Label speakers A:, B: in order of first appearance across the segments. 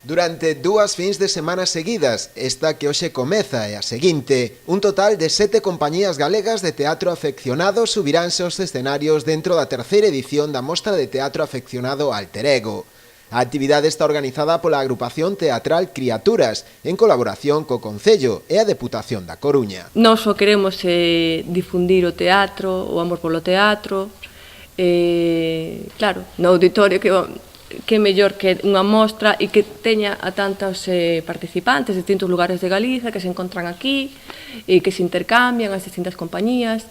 A: Durante 2 fins de semana seguidas, esta que hoxe comeza e a seguinte, un total de 7 compañías galegas de teatro afeccionado subiránse aos escenarios dentro da terceira edición da Mostra de Teatro Afeccionado Alter Ego. A actividade está organizada pola agrupación teatral Criaturas, en colaboración co Concello e a Deputación da Coruña.
B: Nós só queremos difundir o teatro, o amor polo teatro, claro, no auditorio que mellor que unha mostra e que teña a tantos participantes de distintos lugares de Galiza que se encontran aquí e que se intercambian as distintas compañías.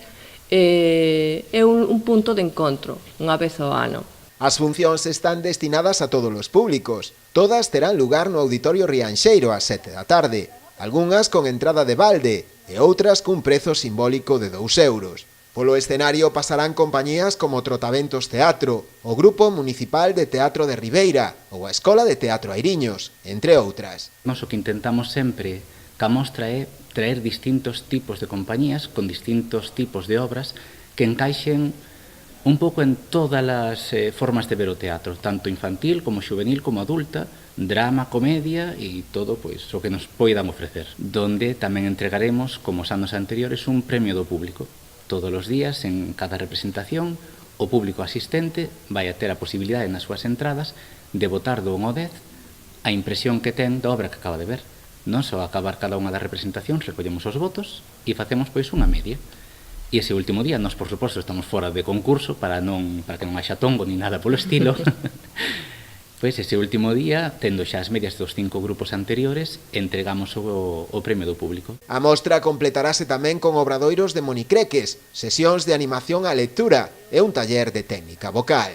B: É un punto de encontro unha vez ao ano.
A: As funcións están destinadas a todos os públicos. Todas terán lugar no Auditorio Rianxeiro ás 7 da tarde, algunhas con entrada de balde e outras cun prezo simbólico de 2 euros. Polo escenario pasarán compañías como Trotaventos Teatro, o Grupo Municipal de Teatro de Ribeira ou a Escola de Teatro Airiños, entre outras.
C: Nós o que intentamos sempre ca mostra é traer distintos tipos de compañías con distintos tipos de obras que encaixen un pouco en todas as formas de ver o teatro, tanto infantil como juvenil como adulta, drama, comedia e todo pois o que nos poidan ofrecer. Donde tamén entregaremos, como os anos anteriores, un premio do público. Todos os días, en cada representación, o público asistente vai a ter a posibilidade nas súas entradas de votar do 1 ao 10 a impresión que ten da obra que acaba de ver. Non só acabar cada unha das representacións, recollemos os votos e facemos pois unha media. E ese último día, nós por suposto estamos fora de concurso para que non haxa tongo ni nada polo estilo. Pois ese último día, tendo xa as medias dos 5 grupos anteriores, entregamos o premio do público.
A: A mostra completarase tamén con obradoiros de monicreques, sesións de animación á lectura e un taller de técnica vocal.